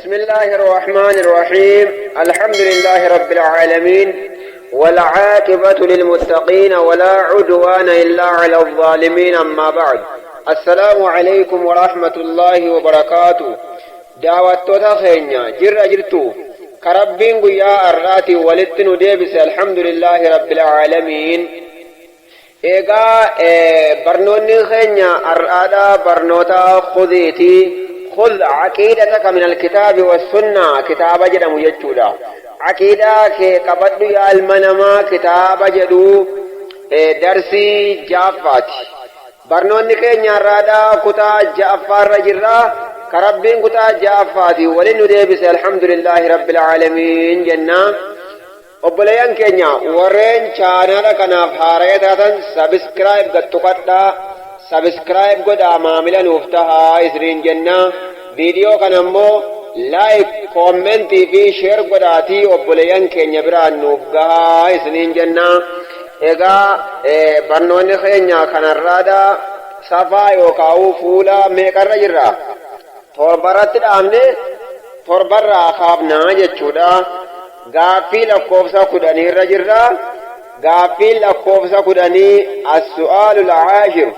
بسم الله الرحمن الرحيم. الحمد لله رب العالمين، والعاقبة للمتقين، ولا عدوان إلا على الظالمين. أما بعد، السلام عليكم ورحمة الله وبركاته. دعوة تخينيا جرتو كربين يا الراتي ولتنو ديبس. الحمد لله رب العالمين. إيقا برنوني خينيا الرادة برنوتا خذيتي خذ عقيدتك من الكتاب والسنة. كتاب جدا مجدودا عقيدة كبدو يا المنما كتاب جدو درسي جافات برنوني كينيا الرادة كتا جافار رجرا كربين كتا جافاتي ولنو ديبس. الحمد لله رب العالمين. جنة obboleeyyan keenya warreen chaanala kanaaf haara'ee taatan sabskraayib gattuqadha. sabskraayib godhaa maamila nuuf tahaa isiniin jenna. viidiyoo kana immoo laayik koomentii fi sheer godhaatii obboleeyyan keenya biraan nuuf gahaa isiniin jenna. egaa barnoonni keenya kanarraadha safaa yookaan fuula meeqarra jirra? torbarratti dhaabne torbarraa kaafnaa jechuudha. gaaffii lakkoofsa 10 irra jirra. gaaffii lakkoofsa 10 as-su'aalul 'aashir.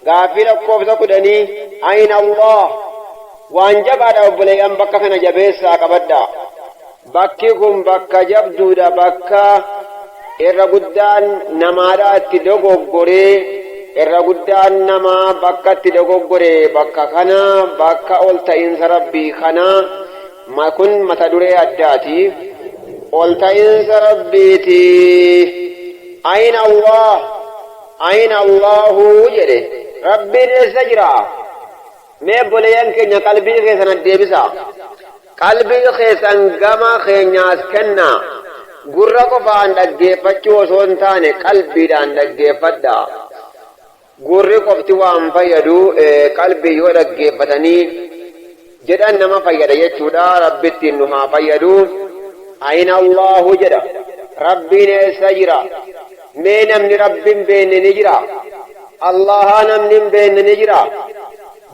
gaaffii lakkoofsa 10 ayna Allah. waan jabaadha obboleeyyan, bakka kana jabeessaa qabadha. bakki kun bakka jabduudha. bakka irra guddaan namaadha itti dogoggoree, irra guddaan namaa bakka itti dogoggoree bakka kana bakka ol ta'insa rabbii kana. kun mata duree addaati. ol ta'insa rabbiiti. ayna Allah, ayna Allahu jedhe. rabbiin eessa jira? mee obboleeyyan keenya qalbii keessan deebisa. qalbii keessan gama keenyaas kenna. gurra qofaan dhaggeeffachuu osoo hin taane qalbiidhaan dhaggeeffadha. gurri qofti waan fayyadu qalbii yoo dhaggeeffatanii jedhan nama fayyada jechuudha. rabbittiin nu haa fayyadu. ayna Allahu jedha. rabbiin eessa jira? mee namni rabbiin beenne ni jira? allaha namni hin beenne ni jira?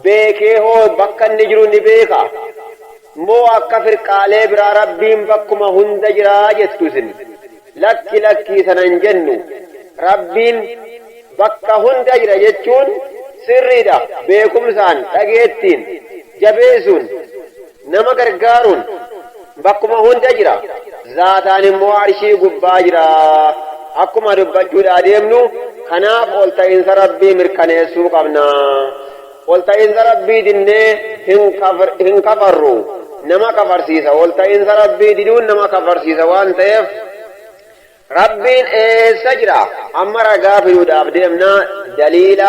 beekee hoo bakka inni jiru ni beeka moo akka firqaalee biraa rabbiin bakkuma hunda jira jettu isin? lakki lakkii sanan jennu. rabbiin bakka hunda jira jechuun sirriidha. beekumsaan dhageettiin jabeessuun nama gargaaruun bakkuma hunda jira. zaataan immoo arshii gubbaa jira akkuma dubbachuudhaa deemnu. kanaaf ol ta'insa rabbii mirkaneessuu qabna. ol ta'insa rabbii dinnee hin kafarru, nama kafarsiisa. ol ta'insa rabbii diduun nama kafarsiisa waan ta'eef rabbiin eessa jira? amma ragaa fiduudhaaf deemna. daliila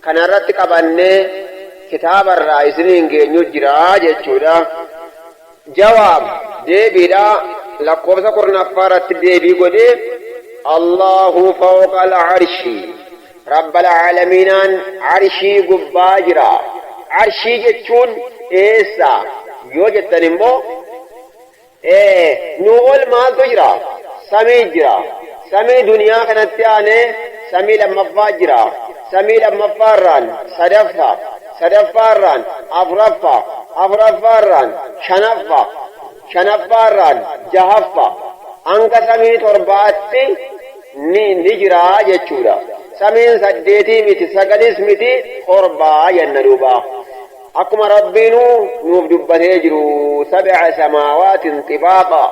kanarratti qabannee kitaabarraa isiniin geenyu jira jechuudha. jawaab deebiidha. lakkoofsa 14 deebii godhee Allahu fawqa al-arshi. rabbal aalamiinaan arshii gubbaa jira. arshii jechuun eessa yoo jettan immoo nu ol maaltu jira? samii jira. samii duniyaa kanatti aanee samii lammaffaa jira. samii lammaffaarraan sadaffaa, sadaffaarraan afuraffaa, afuraffaarraan shanaffaa, shanaffaarraan jahaffaa hanga samii torbaatti ni jira jechuudha. samiin 8 miti 9 miti 7 jenna duuba. akkuma rabbiinu nuuf dubbatee jiru 7 samaawaatin xibaaqa.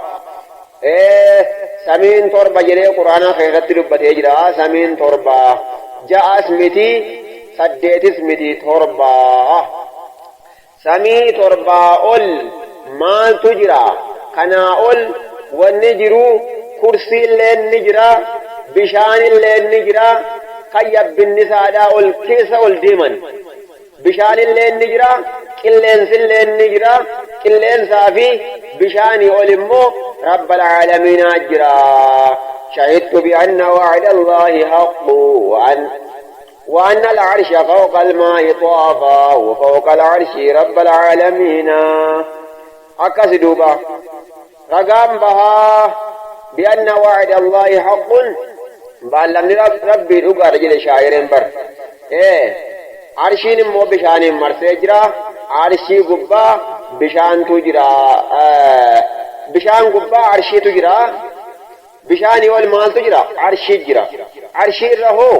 samiin 7 jedhee quraana keessatti dubbatee jira. samiin 7 6 miti 8 miti 7. samii 7 ol maaltu jira? kanaa ol wanni jiru kursiilleen ni jira, bishaanilleen ni jira. kan yabbinnisaadhaa ol keessa ol deeman bishaanilleen ni jira, qilleensilleen ni jira. qilleensaa fi bishaanii ol immoo rabbal aalamiinaa jira. shahidtu bi'anna wa'da Allahi haqqu وأن العرش فوق الماء طافا وفوق العرش رب العالمين. أكسدوبا رقام بها بأن وعد الله حق. بأن ربي رقا رجل شاعرين بر عرشين مو بشان مرسجرا. عرشي قبا bishaan tu jira bishaan gubbaa arshiitu jira bishaanii ol maaltu jira arshii jira arshii irra hoo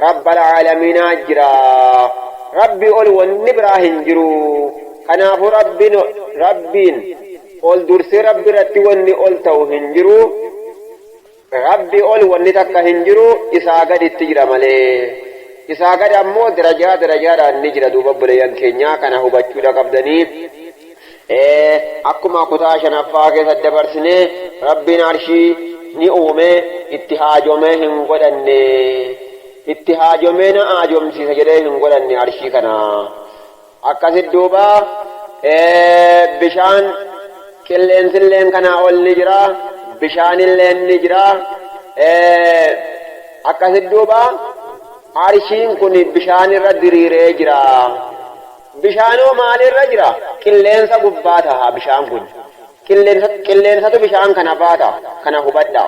rabbal aalamiinaa jira rabbi ol wanni biraa hin jiru kanaafu rabbiin ol dursee rabbi irratti wanni ol ta'u hin jiru rabbi ol wanni takka hin jiru isaa gaditti jira malee isaa gad ammoo darajaadhaan ni jira duuba obboleeyyan keenyaa kana hubachuudha qabdanii akkuma kutaa shanaffaa keessa dabarsinee rabbiin arshii ni uume itti haajomee hin godhanne itti haajomee na haajomsiisa jedhee hin godhanne arshii kana akkasit duuba bishaan qilleensilleen kanaa ol ni jira bishaanilleen ni jira akkasit duuba arshiin kun bishaan irra diriiree jira bishaanoo maalirra jira qilleensa gubbaa taha bishaan kun qilleensatu bishaan kana baata kana hubadha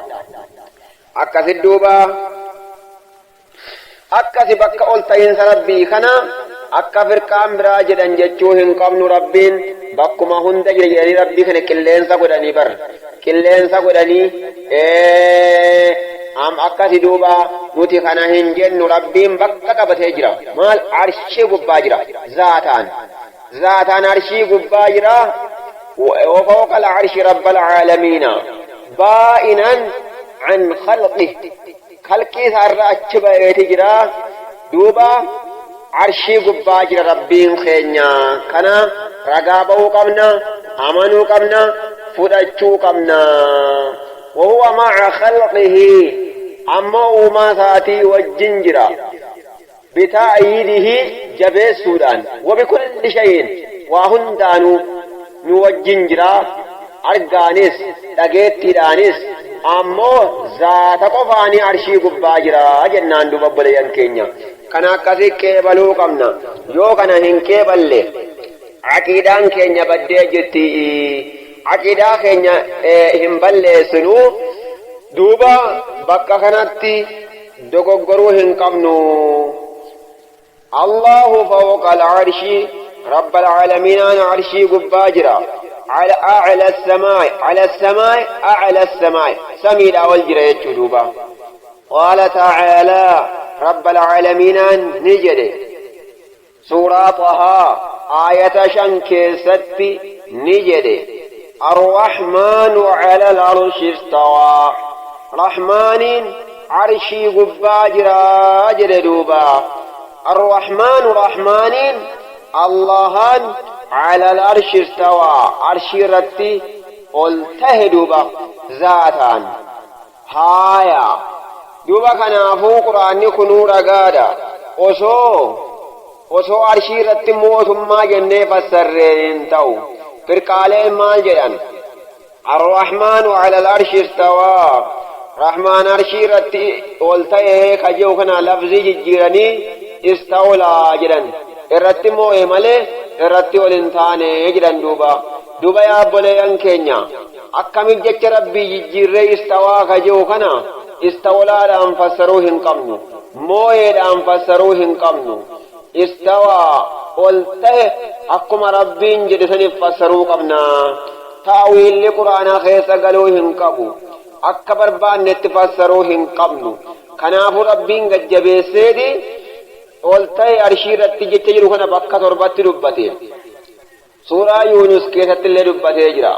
akkasit duuba akkasi bakka ol ta'iinsa rabbii kana akka firqaan biraa jedhan jechuu hin qabnu rabbiin bakkuma hunda jira jedhanii rabbii kana qilleensa godhanii bar qilleensa godhanii akkasi duuba nuti kana hin jennu rabbiin bakka qabatee jira maal arshii gubbaa jira zaataan arshii gubbaa jira وفوق العرش رب العالمين بائنا عن خلقه خلقي ثار أتشبه جرا دوبا عرشي قبا جرا ربين خينيا كنا رقابه قمنا أمنوا قمنا فدجو قمنا وهو مع خلقه أما وما ثاتي والجنجرا بتأييده جبه السودان وبكل شيء وهندانو نوجين جرا أرجانيس تجتيرانيس أمو ذات قفاني عرشي قبا جرا جنان دوبا بليان كينيا كنا كذي كيبلو كمنا يو كنا هن كيبل عقيدان كينيا بدي جتي عقيدا كينيا هم بل سنو دوبا بكا كناتي دوغورو هن كمنو الله فوق العرش رب العالمين أنا عرشي قباجرا على أعلى السماء أعلى السماء سمي الأول جرا يتشدوبا قال تعالى رب العالمين نجد سورة طه آية شنكست نجد الرحمن على العرش استوى رحمن عرشي قباجرا جردوبا الرحمن الله على العرش استوى عرشي رتي قلته دوبا ذاتا هايا دوبا كنافو قرآن كنو رقادا وسو عرشي رتي موت ما جنة فسرين تو فرقالين مال جدن الرحمن على العرش استوى رحمن عرشي رتي قلته كجو كنا لفظي جيراني استولى جدن irratti moo'ee malee irratti ol hin taane jedhan duuba yaa obboleeyyan keenya akkamiin jecha rabbii jijjiirree istawaa kajeu kana istawlaadhaan fassaruu hin qabnu moo'eedhaan fassaruu hin qabnu istawaa ol ta'e akkuma rabbiin jedhe saniif fassaruu qabna ta'wiilli quraanaa keessa galuu hin qabu akka barbaannetti fassaruu hin qabnu kanaafuu rabbiin gajjabeesseeti oltay arshiirratti jecha jiru kana bakka torbatti dubbate suuraa yuunus keessatti illee dubbatee jira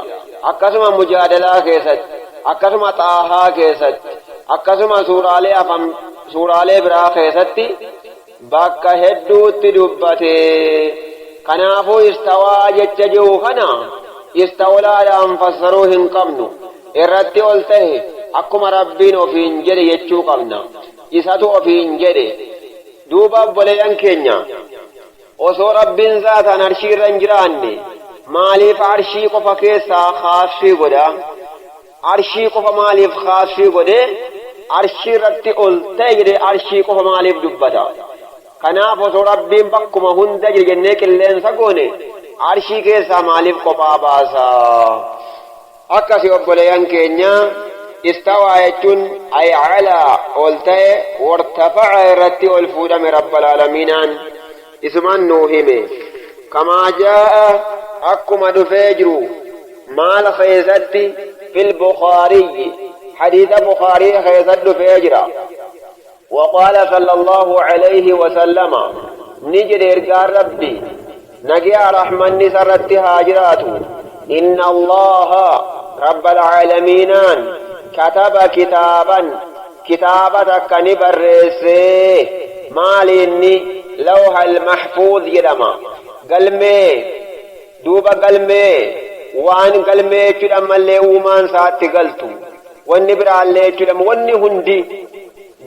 akkasuma mujaadalaa keessatti akkasuma xaahaa keessatti akkasuma suuraalee biraa keessatti bakka hedduutti dubbate kanaafuu istawaa jecha jiru kana istawlaadhaan fassaruu hin qabnu irratti ol ta'e akkuma rabbiin ofiin jedhe jechuu qabna isatu ofiin jedhe duuba obboleeyyan keenya osoo rabbiin zaataan arshii irra hin jiraanne maaliif arshii qofa keessaa khaasii godha arshii qofa maaliif khaasii godhe arshii irratti ol ta'e jedhe arshii qofa maaliif dubbata kanaaf osoo rabbiin bakkuma hunda jira jennee qilleensa goone arshii keessaa maaliif kophaa baasa akkasi obboleeyyan keenya استوى يجون أي على أولتي وارتفع رتي والفود من رب العالمين اسمان نوهمه كما جاء أكما دفجر مال خيزتي في البخاري حديث بخاري خيزت دفجر وقال صلى الله عليه وسلم نجر إرقار ربي نجي رحمن نسرت هاجراته إن الله رب العالمين كتب كتابة كنبرسي ماليني لوح المحفوظ يدما قلمي دوبا قلمي وان قلمي جدما اللي ومان ساتي قلتو والنبرا اللي جدما واني هندي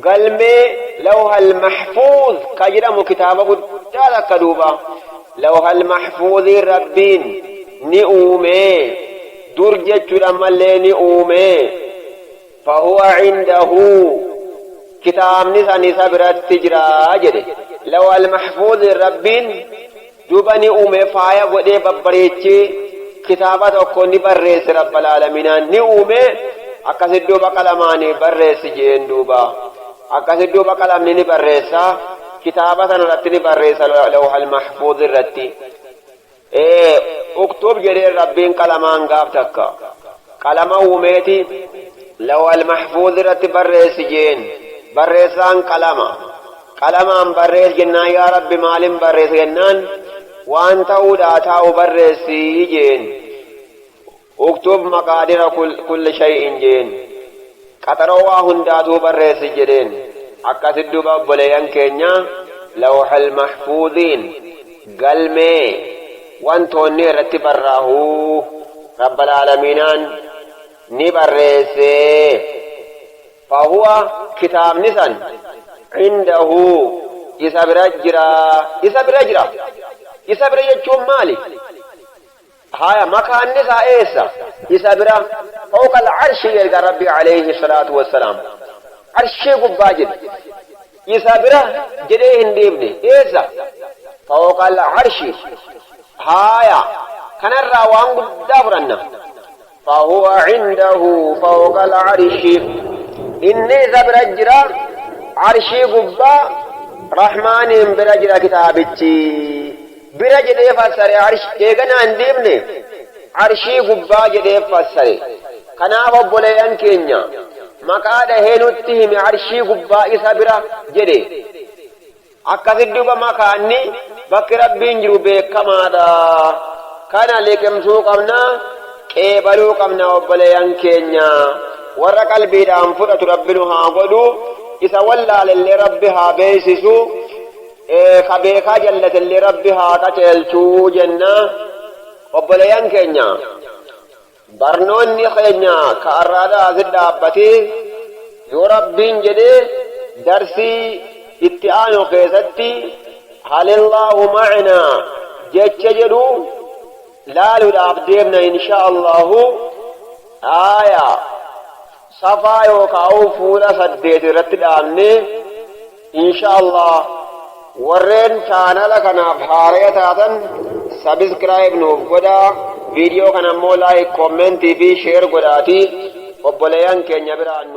قلمي لوح المحفوظ كجدم كتابة قدالك دوبا لوح المحفوظ ربين نئومي درجة جدما اللي نئومي فهو عنده كتاب نسا برات تجرى جده لو المحفوظ الربين دوبني أمي فايا ودي ببريتشي كتابات أكوني بريس رب العالمين ني أمي أكاسد دوبا كلاماني بريس جين دوبا أكاسد دوبا كلامني بريسا كتابات نرتني بريسا لو المحفوظ الرتي اكتب جري ربين كلامان قابتك كلام أميتي لو المحفوظ الرتي بريس جين بريسان قلمان بريس جنان يا رب مالين بريس جنان وان تاودا تاو بريسي جين اكتب مقادير كل شيء جين قطروا هنداتو بريس جدين اكاسد دوبا بوليان كينيا لوح المحفوظين قلمي وان توني رتب الراهو رب العالمين نبريسي فهو كتاب نسان عنده يسابر يجوم مالي هاي مكان نسا ايسا يسابر فوق العرش يلقى ربي عليه الصلاة والسلام عرش قباجد يسابر جديه انديبني ايسا فوق العرش هاي كان الراوان قدابرنا فهو عنده فوق العرش إني زبرجرا عرشي قبا رحمن برجرا كتابتي برجر فسر عرش إيغنا انديمني عرشي قبا جدي فسر كنا بوليان كينيا مقاد هينوتهم عرشي قبا إسابرا جدي أكثر دوبا مكاني بك ربين جروبي كما دا كان لكم سوقمنا كيبالو قمنا بوليان كينيا warra qalbiidhaan fudhatu rabbinu haa godhu isa wallaalellee rabbi haa beeysisu ka beekaa jallatellee rabbi haa qaceelchuu jenna obboleeyyan keenya barnoonni keenya ka arraadhaa asit dhaabbatee yoo rabbiin jedhee darsii itti aanu keessatti halillaahu macinaa jecha jedhu laaluudhaaf deemna inshaa allahu aayaa صفا يوكاو فولا سديت رتدامني ان شاء الله ورين channel kana bhaaraya taatan subscribe nuuf godha video kana mo like comment fi share godhaati obboleeyyan keenya biraan